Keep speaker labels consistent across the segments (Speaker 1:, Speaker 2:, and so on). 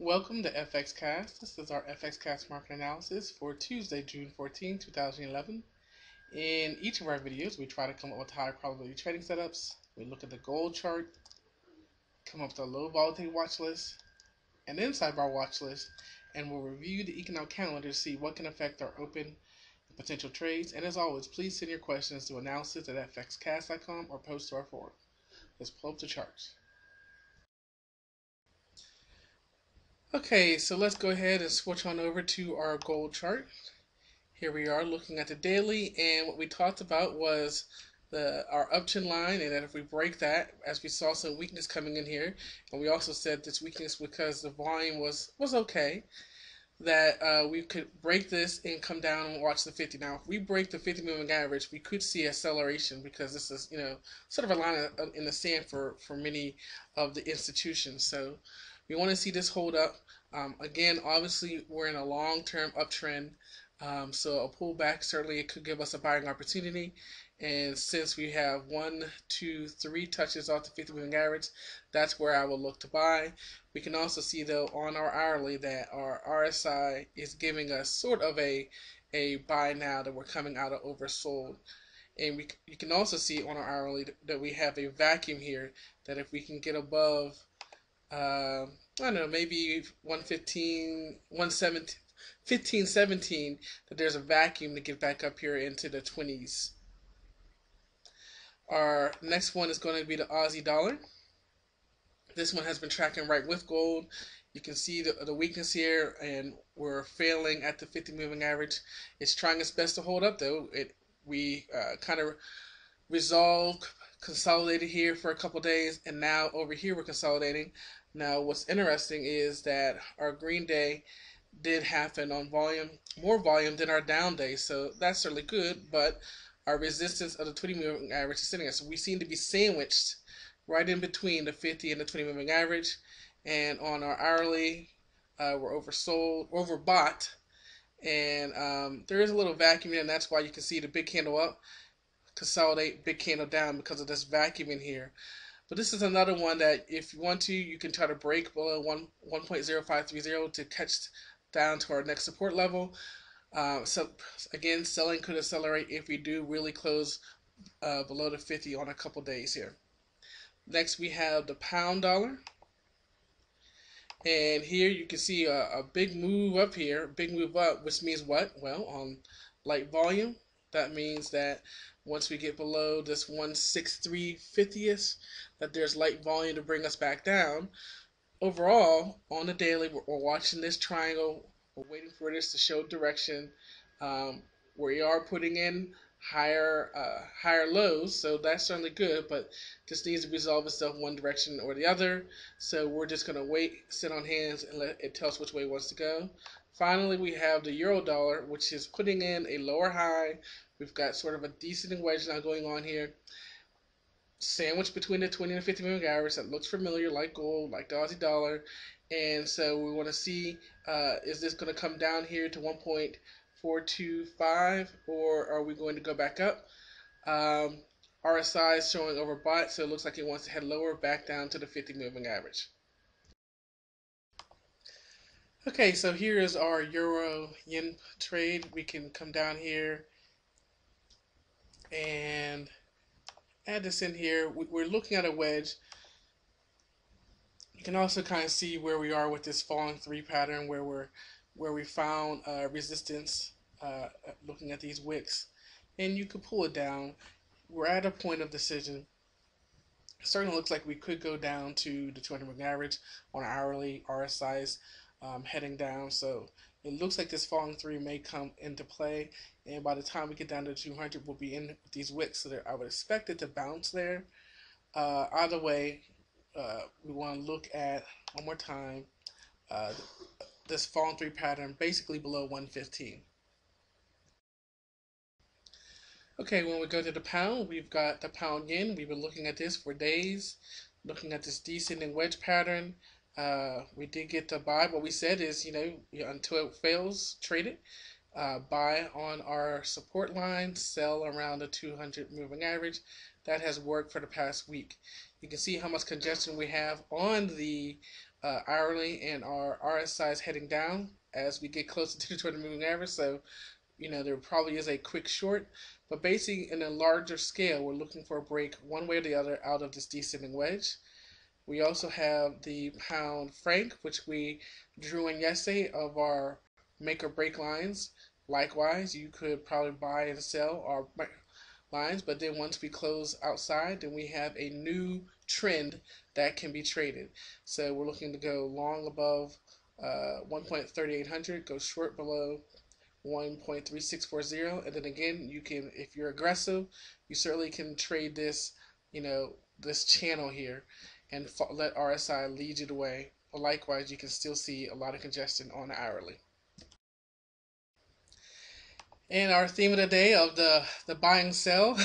Speaker 1: Welcome to FXcast. This is our FXcast market analysis for Tuesday, June 14, 2011. In each of our videos, we try to come up with high probability trading setups. We look at the gold chart, come up with a low volatility watch list, and inside of our watch list, and we'll review the economic calendar to see what can affect our open and potential trades. And as always, please send your questions to analysis@fxcast.com or post to our forum. Let's pull up the charts. Okay, so let's go ahead and switch on over to our gold chart. Here we are looking at the daily, and what we talked about was our uptrend line, and that if we break that, as we saw some weakness coming in here, and we also said this weakness because the volume was okay, that we could break this and come down and watch the 50. Now, if we break the 50 moving average, we could see acceleration because this is, sort of a line in the sand for many of the institutions. So we want to see this hold up. Again, obviously, we're in a long-term uptrend. So a pullback, certainly it could give us a buying opportunity. And since we have 1, 2, 3 touches off the 50 moving average, that's where I will look to buy. We can also see, though, on our hourly that our RSI is giving us sort of a buy now, that we're coming out of oversold. And you can also see on our hourly that we have a vacuum here, that if we can get above, I don't know, maybe 115, 117, 15, 17, that there's a vacuum to get back up here into the 20s. Our next one is going to be the Aussie dollar. This one has been tracking right with gold. You can see the weakness here, and we're failing at the 50 moving average. It's trying its best to hold up, though. We kind of resolved, consolidated here for a couple days, and now over here we're consolidating. Now, what's interesting is that our green day did happen on volume, more volume than our down day, so that's certainly good, but our resistance of the 20 moving average is sitting there. So we seem to be sandwiched right in between the 50 and the 20 moving average. And on our hourly, we're oversold, overbought, and there is a little vacuum here, and that's why you can see the big candle up, consolidate, big candle down because of this vacuum in here. But this is another one that if you want to, you can try to break below 1.0530 to catch down to our next support level. So again, selling could accelerate if we do really close below the 50 on a couple days here. Next, we have the pound dollar. And here you can see a big move up here, big move up, which means what? Well, on light volume, that means that once we get below this 163.50ish, that there's light volume to bring us back down. Overall, on the daily, we're watching this triangle. We're waiting for this to show direction. We are putting in higher lows, so that's certainly good, but this needs to resolve itself one direction or the other. So we're just going to wait, sit on hands, and let it tell us which way it wants to go. Finally, we have the euro dollar, which is putting in a lower high. We've got sort of a descending wedge now going on here, sandwiched between the 20 and 50 moving average. That looks familiar, like gold, like the Aussie dollar. And so we want to see, is this going to come down here to 1.425, or are we going to go back up? RSI is showing overbought, so it looks like it wants to head lower, back down to the 50 moving average. Okay, so here is our euro yen trade. We can come down here and add this in here. We're looking at a wedge. You can also kind of see where we are with this falling 3 pattern, where we found resistance, looking at these wicks, and you could pull it down. We're at a point of decision. It certainly looks like we could go down to the 200 moving average on hourly. RSI's heading down, so it looks like this falling 3 may come into play, and by the time we get down to 200, we'll be in with these wicks, so I would expect it to bounce there. Either way, we want to look at, one more time, this falling 3 pattern basically below 115. Okay, when we go to the pound, we've got the pound yen. We've been looking at this for days, looking at this descending wedge pattern. We did get to buy. What we said is, until it fails, trade it. Buy on our support line, sell around the 200 moving average. That has worked for the past week. You can see how much congestion we have on the hourly and our RSI is heading down as we get closer to the 200 moving average. So, there probably is a quick short, but basically in a larger scale, we're looking for a break one way or the other out of this descending wedge. We also have the pound franc, which we drew in yesterday of our make or break lines. Likewise, you could probably buy and sell our lines, but then once we close outside, then we have a new trend that can be traded. So we're looking to go long above 1.3800, go short below 1.3640, and then again, you can, if you're aggressive, you certainly can trade this, this channel here, and let RSI lead you the way. But likewise, you can still see a lot of congestion on the hourly. And our theme of the day of the buy and sell.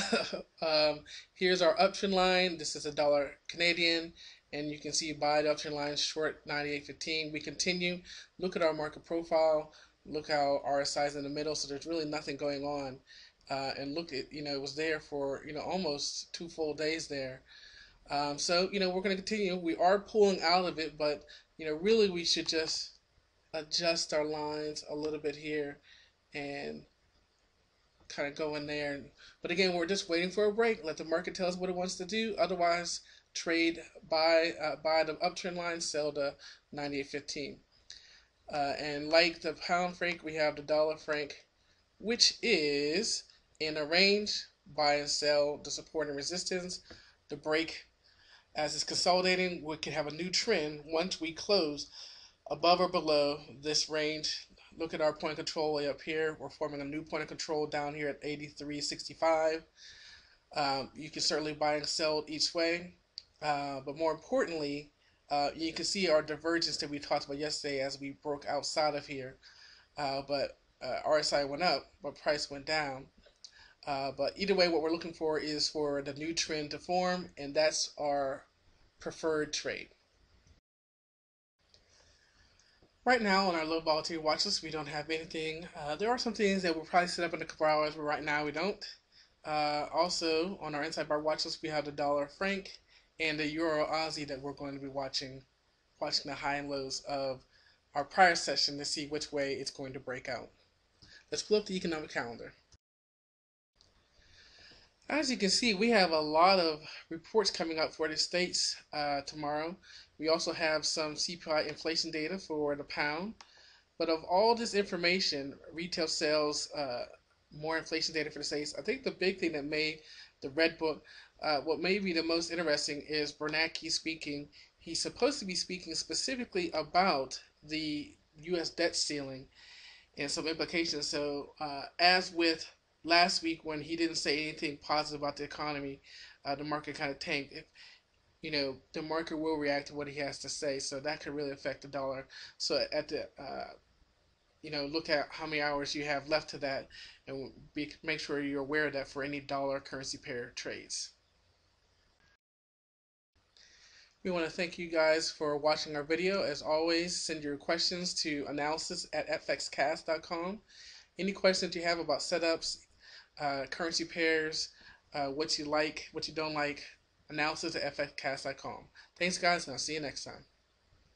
Speaker 1: Here's our uptrend line. This is $1 Canadian, and you can see buy the uptrend line short 98.15. We continue. Look at our market profile. Look how RSI is in the middle. So there's really nothing going on. And look at it was there for almost 2 full days there. So we're going to continue. We are pulling out of it, but really we should just adjust our lines a little bit here and kind of go in there. But again, we're just waiting for a break. Let the market tell us what it wants to do. Otherwise, trade buy the uptrend line, sell the 98.15. And like the pound franc, we have the dollar franc, which is in a range. Buy and sell the support and resistance. The break as it's consolidating, we can have a new trend once we close above or below this range. Look at our point of control way up here. We're forming a new point of control down here at 83.65. You can certainly buy and sell each way. But more importantly, you can see our divergence that we talked about yesterday as we broke outside of here. But RSI went up, but price went down. But either way, what we're looking for is for the new trend to form, and that's our preferred trade. Right now on our low volatility watch list, we don't have anything. There are some things that we'll probably set up in a couple hours, but right now we don't. Also, on our inside bar watch list, we have the dollar franc and the euro Aussie that we're going to be watching the high and lows of our prior session to see which way it's going to break out. Let's pull up the economic calendar. As you can see, we have a lot of reports coming up for the States tomorrow. We also have some CPI inflation data for the pound. But of all this information, retail sales, more inflation data for the States, I think the big thing that made the Red Book, what may be the most interesting is Bernanke speaking. He's supposed to be speaking specifically about the U.S. debt ceiling and some implications. So as with last week when he didn't say anything positive about the economy, the market kind of tanked. The market will react to what he has to say, so that could really affect the dollar. So at the look at how many hours you have left to that, and make sure you're aware of that for any dollar currency pair trades. We want to thank you guys for watching our video. As always, send your questions to analysis@FXcast.com. Any questions you have about setups, currency pairs, what you like, what you don't like, analysis@FXcast.com. Thanks, guys, and I'll see you next time.